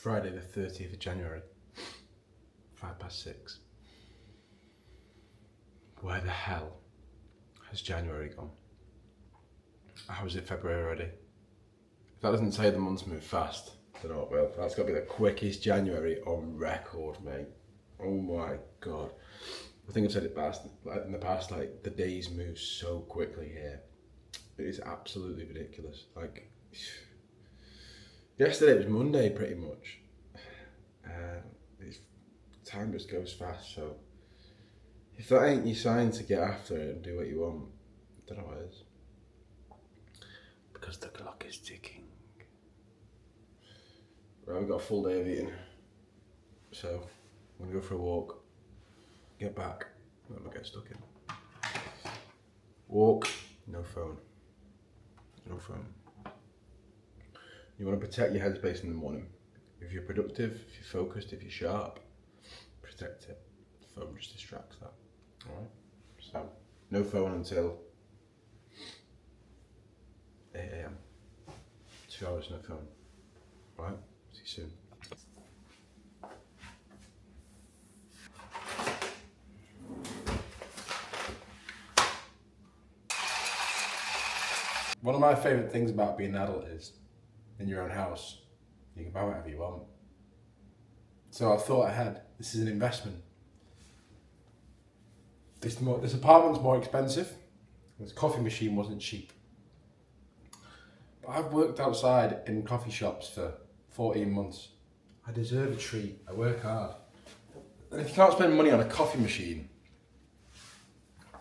Friday the 30th of January, 6:05. Where the hell has January gone? How is it February already? If that doesn't say the months move fast, I don't know what will. That's got to be the quickest January on record, mate. Oh my God. I think I've said it in the past, like, the days move so quickly here. It is absolutely ridiculous. Like, yesterday was Monday pretty much. Time just goes fast, so if that ain't your sign to get after it and do what you want, I don't know what it is. Because the clock is ticking. Right, we've got a full day of eating. So, I'm gonna go for a walk, get back, and then we'll get stuck in. Walk, no phone. No phone. You want to protect your headspace in the morning. If you're productive, if you're focused, if you're sharp, protect it. The phone just distracts that. Alright? So, no phone until 8 AM. 2 hours no phone. Alright? See you soon. One of my favourite things about being an adult is, in your own house, you can buy whatever you want. So I thought ahead, this is an investment. This apartment's more expensive, this coffee machine wasn't cheap. But I've worked outside in coffee shops for 14 months. I deserve a treat, I work hard. And if you can't spend money on a coffee machine,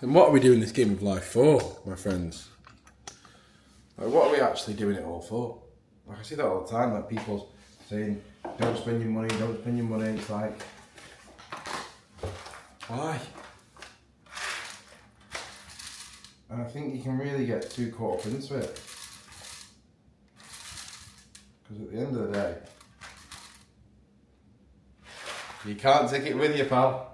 then what are we doing this game of life for, my friends? Like, what are we actually doing it all for? Like, I see that all the time, like people saying, don't spend your money, don't spend your money. It's like, why? And I think you can really get too caught up into it. Because at the end of the day, you can't take it with you, pal.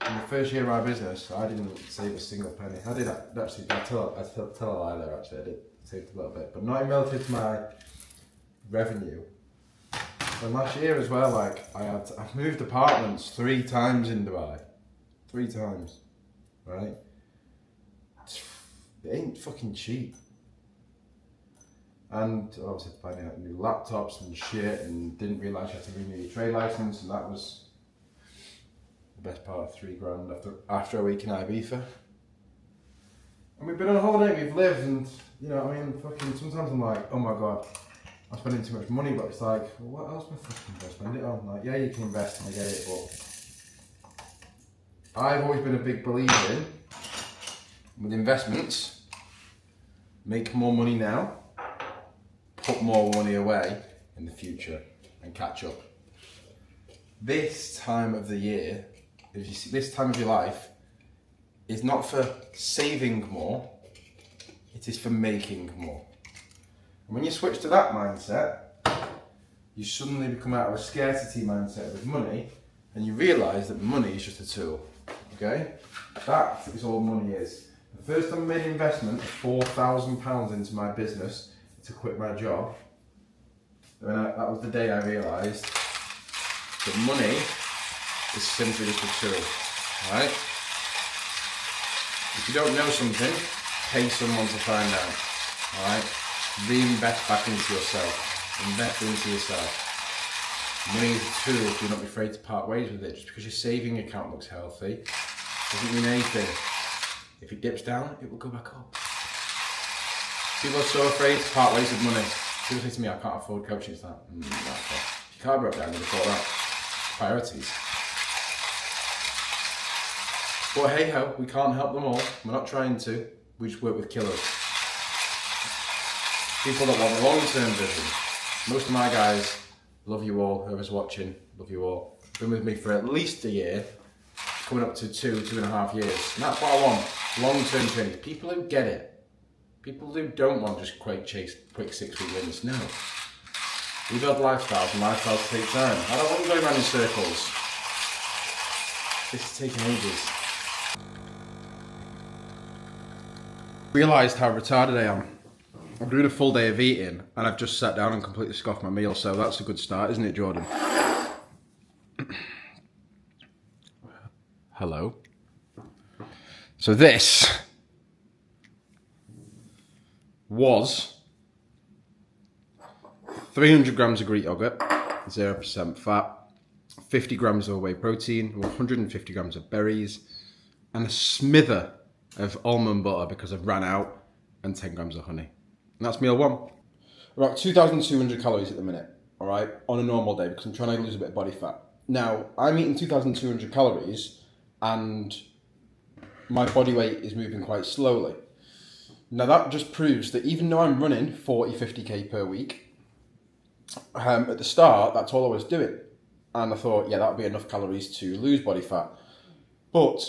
In the first year of my business, I didn't save a single penny. I did actually, I tell a lie there actually, I did save a little bit, but not in relative to my revenue. And last year as well, like, I've moved apartments 3 times in Dubai. 3 times, right? It ain't fucking cheap. And obviously finding out new laptops and shit, and didn't realise you had to renew your trade licence, and that was the best part of $3,000 after a week in Ibiza. And we've been on holiday, we've lived, and you know what I mean, fucking sometimes I'm like, oh my God, I'm spending too much money, but it's like, well, what else am I fucking gonna spend it on? Like, yeah, you can invest and I get it, but I've always been a big believer in, with investments, make more money now, put more money away in the future, and catch up. This time of the year, if you see, this time of your life, is not for saving more, it is for making more. And when you switch to that mindset, you suddenly become out of a scarcity mindset with money, and you realise that money is just a tool. Okay? That is all money is. The first time I made an investment of £4,000 into my business to quit my job, that was the day I realised that money is simply just a tool. Right? If you don't know something, pay someone to find out. Alright? Reinvest back into yourself. Invest into yourself. Money is a tool, do not be afraid to part ways with it. Just because your saving account looks healthy doesn't mean anything. If it dips down, it will go back up. People are so afraid to part ways with money. People say to me, I can't afford coaching. It's like, if you can't broke down, you'll afford that. Priorities. But hey ho, we can't help them all. We're not trying to. We just work with killers. People that want a long-term vision. Most of my guys, love you all, whoever's watching, love you all. Been with me for at least a year, coming up to 2.5 years. And that's what I want. Long-term training. People who get it. People who don't want just quick 6-week wins. No. We build lifestyles, and lifestyles take time. I don't want to go around in circles. This is taking ages. Realised how retarded I am. I'm doing a full day of eating and I've just sat down and completely scoffed my meal, so that's a good start, isn't it, Jordan? Hello. So this was 300 grams of Greek yogurt, 0% fat, 50 grams of whey protein, 150 grams of berries, and a smither of almond butter because I've ran out, and 10 grams of honey. And that's meal one. About 2,200 calories at the minute, all right, on a normal day because I'm trying to lose a bit of body fat. Now, I'm eating 2,200 calories and my body weight is moving quite slowly. Now that just proves that even though I'm running 40, 50k per week, at the start, that's all I was doing. And I thought, yeah, that would be enough calories to lose body fat. But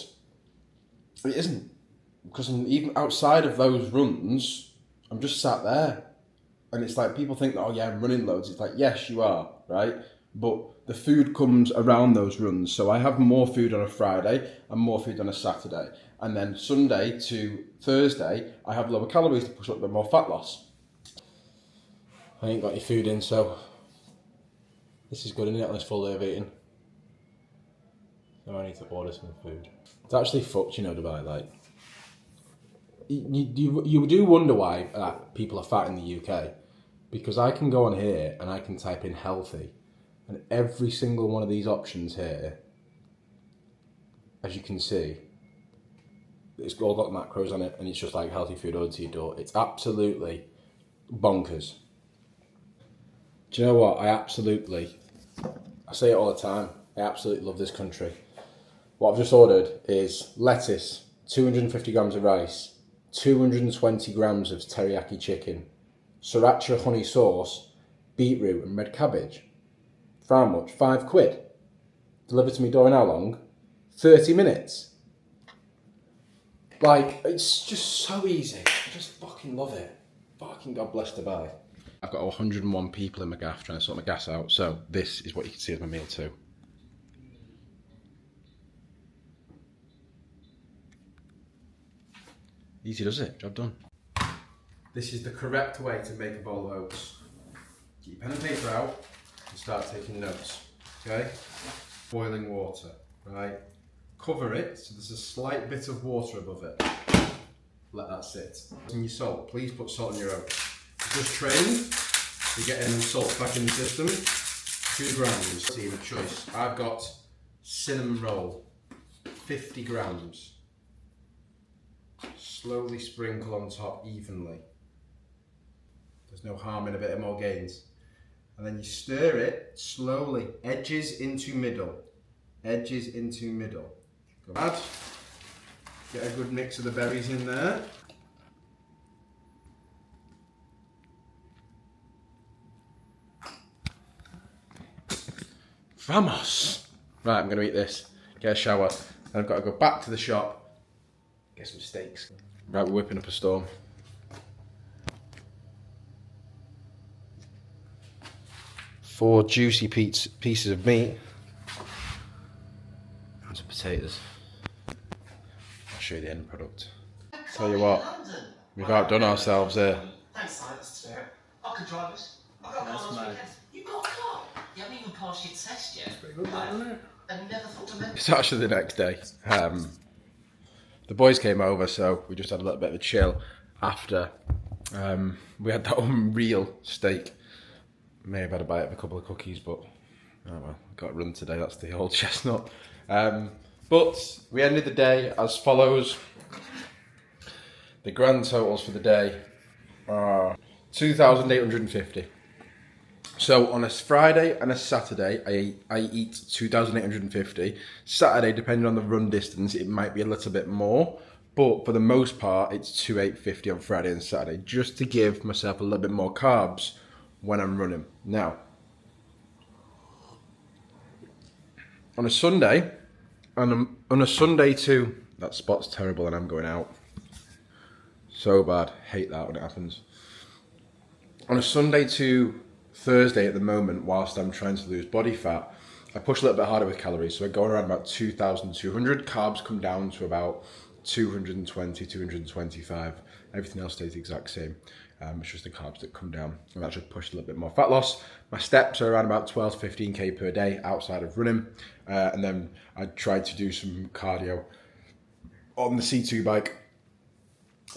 it isn't. Because even outside of those runs, I'm just sat there. And it's like, people think that, oh yeah, I'm running loads. It's like, yes, you are, right? But the food comes around those runs. So I have more food on a Friday and more food on a Saturday. And then Sunday to Thursday, I have lower calories to push up a bit more fat loss. I ain't got any food in, so this is good, isn't it, on this full day of eating? So I need to order some food. It's actually fucked, you know, Dubai, like. You do wonder why people are fat in the UK. Because I can go on here and I can type in healthy, and every single one of these options here, as you can see, it's all got macros on it, and it's just like healthy food ordered to your door. It's absolutely bonkers. Do you know what? I say it all the time, I absolutely love this country. What I've just ordered is lettuce, 250 grams of rice, 220 grams of teriyaki chicken, sriracha honey sauce, beetroot and red cabbage. For how much? £5. Delivered to me door in how long? 30 minutes. Like, it's just so easy. I just fucking love it. Fucking God bless Dubai. I've got 101 people in my gaff trying to sort my gas out, so this is what you can see as my meal too. Easy does it, job done. This is the correct way to make a bowl of oats. Get your pen and paper out and start taking notes, okay? Boiling water, right? Cover it so there's a slight bit of water above it. Let that sit. And your salt, please put salt in your oats. Just trained, you're getting salt back in the system. 2 grams, team of choice. I've got cinnamon roll, 50 grams. Slowly sprinkle on top evenly. There's no harm in a bit of more gains. And then you stir it slowly, edges into middle. Edges into middle. Go add. Get a good mix of the berries in there. Vamos! Right, I'm going to eat this, get a shower, and I've got to go back to the shop, get some steaks. Right, we're whipping up a storm. Four juicy pieces of meat and some potatoes. I'll show you the end product. Tell you what, we've outdone ourselves here. Thanks, Si, that's fair. I can drive this. I've got a car last weekend. You've got a car? You haven't even passed your test yet. That's pretty good, isn't it? I never thought to mention. It's actually the next day. The boys came over, so we just had a little bit of a chill after we had that unreal steak. May have had a bite of a couple of cookies, but oh well, got to run today, that's the old chestnut. But we ended the day as follows. The grand totals for the day are 2,850. So on a Friday and a Saturday, I eat 2,850. Saturday, depending on the run distance, it might be a little bit more. But for the most part, it's 2,850 on Friday and Saturday, just to give myself a little bit more carbs when I'm running. Now, on a Sunday, too, that spot's terrible and I'm going out. So bad, hate that when it happens. On a Sunday to Thursday at the moment, whilst I'm trying to lose body fat, I push a little bit harder with calories. So I go around about 2,200. Carbs come down to about 220, 225. Everything else stays the exact same. It's just the carbs that come down, and that should push a little bit more fat loss. My steps are around about 12 to 15k per day outside of running, and then I tried to do some cardio on the C2 bike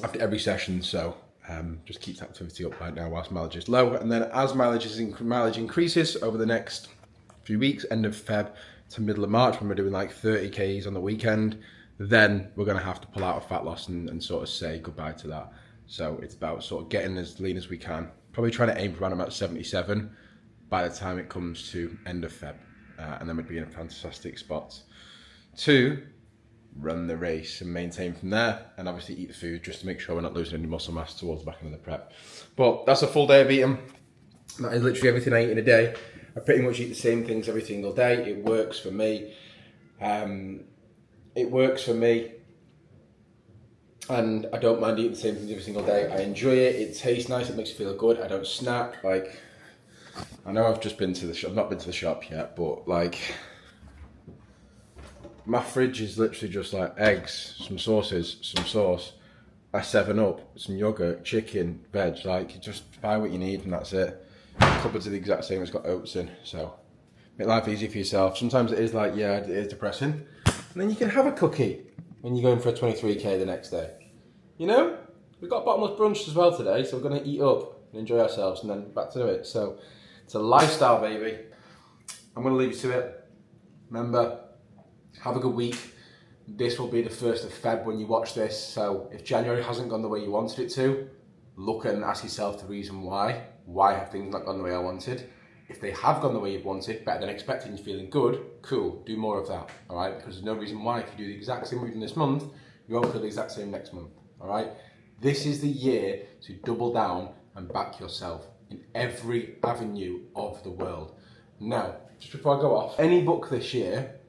after every session, so just keeps activity up right now whilst mileage is low. And then as mileage increases over the next few weeks, end of Feb to middle of March, when we're doing like 30k's on the weekend, then we're going to have to pull out of fat loss and sort of say goodbye to that. So it's about sort of getting as lean as we can, probably trying to aim for around about 77 by the time it comes to end of Feb, and then we'd be in a fantastic spot to run the race and maintain from there, and obviously eat the food just to make sure we're not losing any muscle mass towards the back end of the prep. But that's a full day of eating. That is literally everything I eat in a day. I pretty much eat the same things every single day. It works for me. It works for me, and I don't mind eating the same things every single day. I enjoy it. It tastes nice. It makes me feel good. I don't snap. Like, I know I've just been to the shop. I've not been to the shop yet, but like, my fridge is literally just like eggs, some sauces, some sauce, a 7-Up, some yogurt, chicken, veg. Like, you just buy what you need and that's it. Cupboards are the exact same. It's got oats in, so make life easy for yourself. Sometimes it is like, yeah, it is depressing. And then you can have a cookie when you're going for a 23k the next day. You know? We've got bottomless brunch as well today, so we're going to eat up and enjoy ourselves and then back to it. So it's a lifestyle, baby. I'm going to leave you to it. Remember, have a good week. This will be the 1st of Feb when you watch this, so if January hasn't gone the way you wanted it to, look and ask yourself the reason why. Why have things not gone the way I wanted? If they have gone the way you've wanted, better than expected, and you're feeling good, cool, do more of that, all right? Because there's no reason why, if you do the exact same movement this month, you won't feel the exact same next month, all right? This is the year to double down and back yourself in every avenue of the world. Now, just before I go off, any book this year,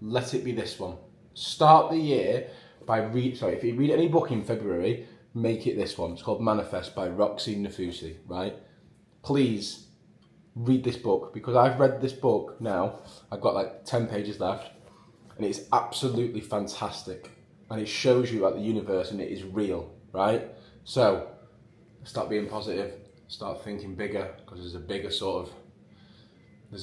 let it be this one. Start the year by if you read any book in February, make it this one. It's called Manifest by Roxy Nafousi, right? Please read this book, because I've read this book now. I've got like 10 pages left, and it's absolutely fantastic. And it shows you like the universe and it is real, right? So start being positive, start thinking bigger, because there's a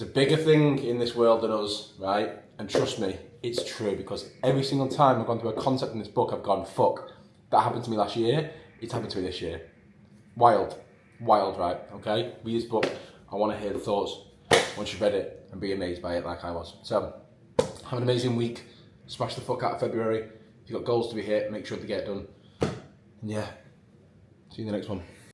bigger thing in this world than us, right? And trust me, it's true, because every single time I've gone through a concept in this book, I've gone, fuck, that happened to me last year, it's happened to me this year. Wild, right? Okay, read this book. I want to hear the thoughts once you've read it and be amazed by it like I was. So, have an amazing week. Smash the fuck out of February. If you've got goals to be hit, make sure to get it done. And yeah, see you in the next one.